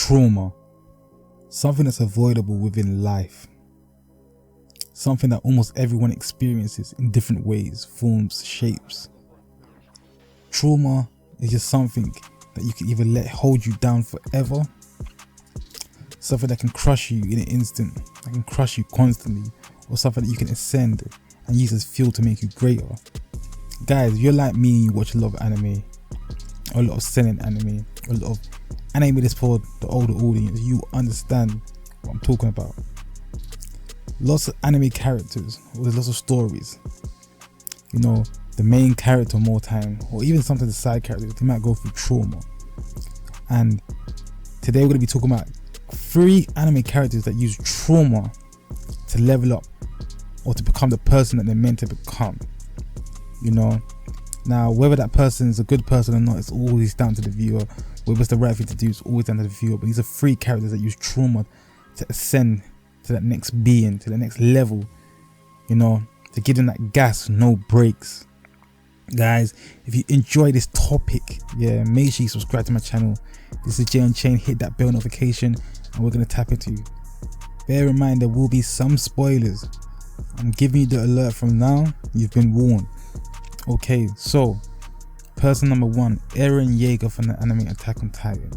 trauma, something that's avoidable within life, something that almost everyone experiences in different ways, forms, shapes. Trauma is just something that you can either let hold you down forever, something that can crush you in an instant, that can crush you constantly, or something that you can ascend and use as fuel to make you greater. Guys, if you're like me and you watch a lot of anime, or a lot of seinen anime, or a lot of anime that's for the older audience, you understand what I'm talking about. Lots of anime characters, with lots of stories. You know, the main character more time, or even sometimes the side characters, they might go through trauma. And today we're going to be talking about 3 anime characters that use trauma to level up or to become the person that they're meant to become. You know, now whether that person is a good person or not, it's always down to the viewer. Whether it's the right thing to do, it's always down to the viewer. But these are 3 characters that use trauma to ascend to that next being, to the next level, you know, to give them that gas, no brakes. Guys, if you enjoy this topic, yeah, make sure you subscribe to my channel. This is Unchained. Hit that bell notification and we're going to tap into you. Bear in mind there will be some spoilers. I'm giving you the alert from now. You've been warned. Okay, so person number 1, EREN YAEGER from the anime Attack on Titan.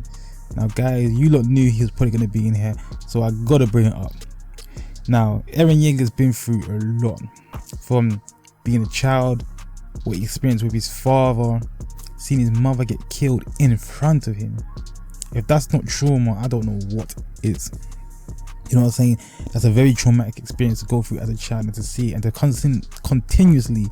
Now guys, you lot knew he was probably going to be in here, so I gotta bring it up. Now, EREN YAEGER's been through a lot, from being a child, what he experienced with his father, seeing his mother get killed in front of him. If that's not trauma, I don't know what is. You know what I'm saying? That's a very traumatic experience to go through as a child, and to see and to continuously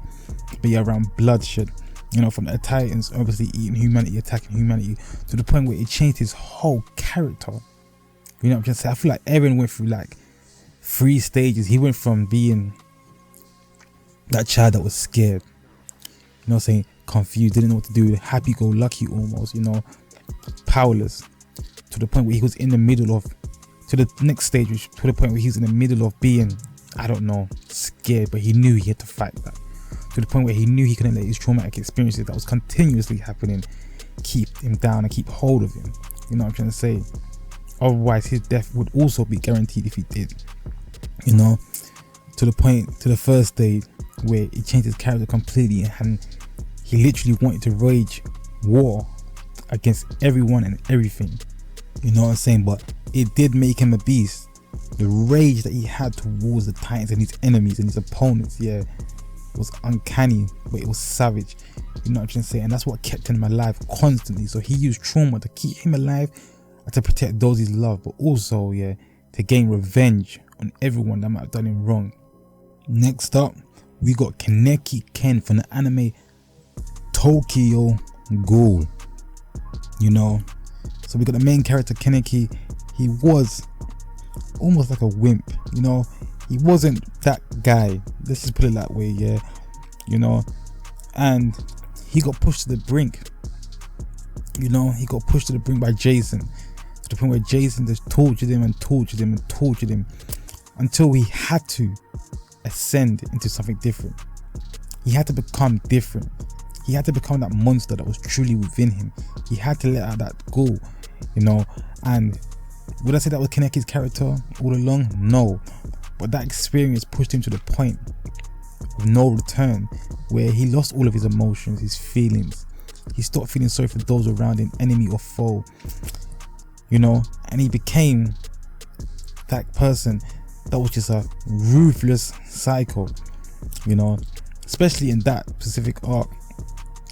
be around bloodshed. You know, from the Titans obviously eating humanity, attacking humanity, to the point where it changed his whole character. You know what I'm trying to say? I feel like EREN went through like 3 stages. He went from being that child that was scared, you know what I'm saying, confused, didn't know what to do, happy-go-lucky almost, you know, powerless, to the point where he was in the middle of, to the next stage, to the point where he was in the middle of being, I don't know, scared, but he knew he had to fight that. To the point where he knew he couldn't let his traumatic experiences that was continuously happening keep him down and keep hold of him. You know what I'm trying to say? Otherwise, his death would also be guaranteed if he did. You know, to the point, to the first stage where it changed his character completely, and he literally wanted to wage war against everyone and everything. You know what I'm saying? But it did make him a beast. The rage that he had towards the Titans and his enemies and his opponents, yeah, was uncanny, but it was savage. You know what I'm trying to say? And that's what kept him alive constantly. So he used trauma to keep him alive and to protect those he loved, but also, yeah, to gain revenge on everyone that might have done him wrong. Next up, we got KANEKI Ken from the anime Tokyo Ghoul. You know, so we got the main character KANEKI. He was almost like a wimp, you know. He wasn't that guy, let's just put it that way, yeah, you know. And he got pushed to the brink, you know. He got pushed to the brink by Jason, to the point where Jason just tortured him and tortured him and tortured him until he had to ascend into something different. He had to become different. He had to become that monster that was truly within him. He had to let out that ghoul, you know. And would I say that was KANEKI's character all along? No. But that experience pushed him to the point of no return, where he lost all of his emotions, his feelings. He stopped feeling sorry for those around him, enemy or foe, you know. And he became that person that was just a ruthless psycho, you know. Especially in that specific arc.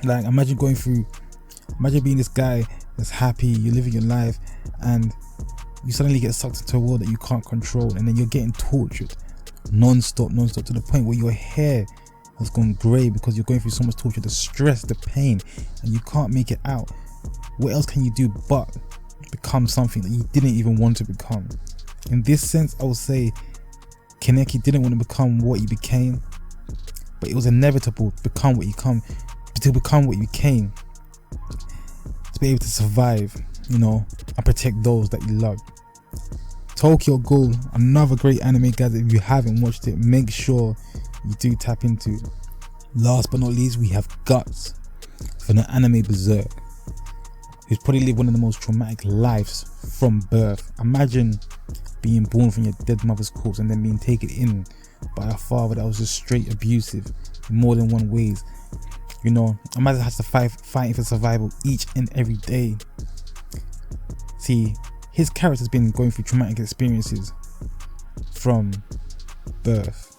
Like, imagine being this guy that's happy, you're living your life, and you suddenly get sucked into a world that you can't control, and then you're getting tortured non-stop, to the point where your hair has gone grey because you're going through so much torture, the stress, the pain, and you can't make it out. What else can you do but become something that you didn't even want to become? In this sense, I would say KANEKI didn't want to become what he became, but it was inevitable to become what you became, to be able to survive, you know, and protect those that you love. Tokyo Ghoul, another great anime, guys. If you haven't watched it, make sure you do tap into it. Last but not least, we have Guts from the anime Berserk. who's probably lived one of the most traumatic lives from birth. Imagine being born from your dead mother's corpse and then being taken in by a father that was just straight abusive in more than one ways. You know, imagine has to fighting for survival each and every day. See, his character's been going through traumatic experiences from birth.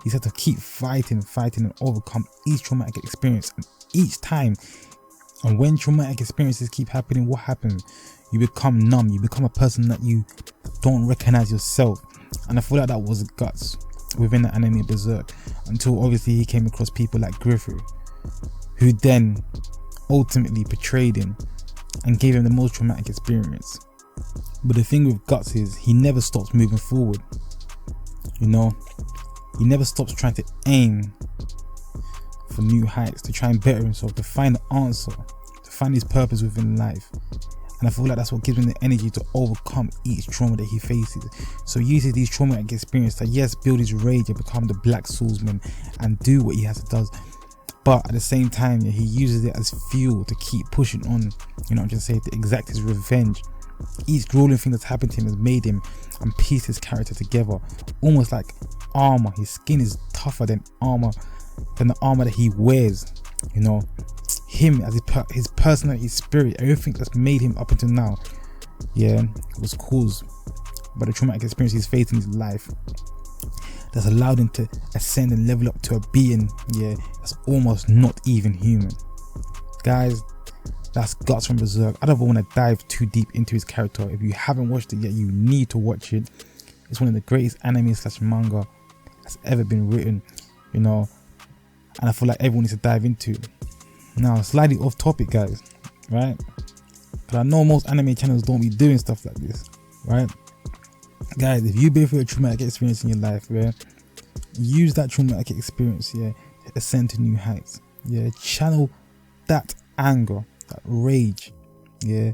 He's had to keep fighting and overcome each traumatic experience, and each time. And when traumatic experiences keep happening, what happens? You become numb. You become a person that you don't recognize yourself. And I feel like that was Guts within the anime Berserk, until obviously he came across people like Griffith, who then ultimately betrayed him and gave him the most traumatic experience. But the thing with Guts is he never stops moving forward. You know, he never stops trying to aim for new heights, to try and better himself, to find the answer, to find his purpose within life. And I feel like that's what gives him the energy to overcome each trauma that he faces. So he uses these traumatic experiences to, yes, build his rage and become the Black Swordsman and do what he has to do. But at the same time, yeah, he uses it as fuel to keep pushing on, you know, I'm just saying, to exact his revenge. Each grueling thing that's happened to him has made him and pieced his character together, almost like armor. His skin is tougher than armor, than the armor that he wears. You know, him as his personality, his spirit, everything that's made him up until now, yeah, was caused by the traumatic experience he's faced in his life, that's allowed him to ascend and level up to a being, yeah, that's almost not even human. Guys, that's Guts from Berserk. I don't want to dive too deep into his character. If you haven't watched it yet, you need to watch it. It's one of the greatest anime / manga that's ever been written, you know, and I feel like everyone needs to dive into it. Now, slightly off topic, guys, right? Because I know most anime channels don't be doing stuff like this, right? Guys, if you've been through a traumatic experience in your life, yeah, use that traumatic experience, yeah, to ascend to new heights. Yeah, channel that anger, that rage, yeah,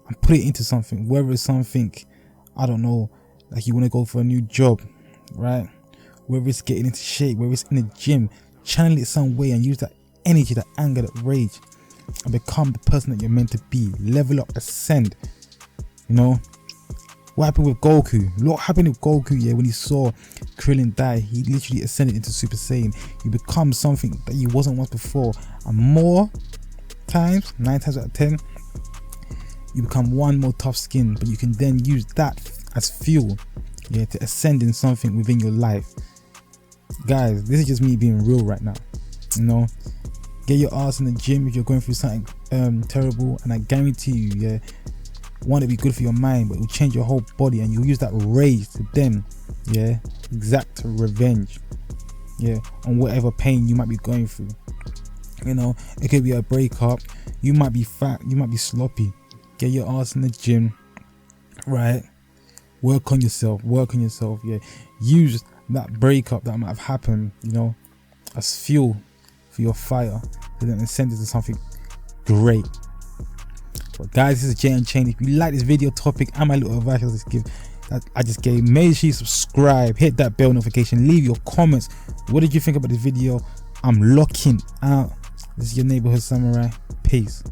and put it into something. Whether it's something, I don't know, like you want to go for a new job, right? Whether it's getting into shape, whether it's in the gym, channel it some way and use that energy, that anger, that rage, and become the person that you're meant to be. Level up, ascend. You know, what happened with Goku? Look what happened with Goku, yeah, when he saw Krillin die, he literally ascended into Super Saiyan. You become something that you wasn't once before, and more times, 9 times out of 10, you become one more tough skin, but you can then use that as fuel, yeah, to ascend in something within your life. Guys, this is just me being real right now. You know, get your ass in the gym if you're going through something terrible, and I guarantee you, yeah, one, it'll be good for your mind, but it will change your whole body, and you'll use that rage to then, yeah, exact revenge, yeah, on whatever pain you might be going through. You know, it could be a breakup, you might be fat, you might be sloppy. Get your ass in the gym, right? Work on yourself, yeah. Use that breakup that might have happened, you know, as fuel for your fire, to then ascend into something great. But guys, this is Jay Unchained. If you like this video topic and my little advice I just gave, make sure you subscribe, hit that bell notification, leave your comments. What did you think about this video? I'm locking out. This is your neighborhood samurai. Peace.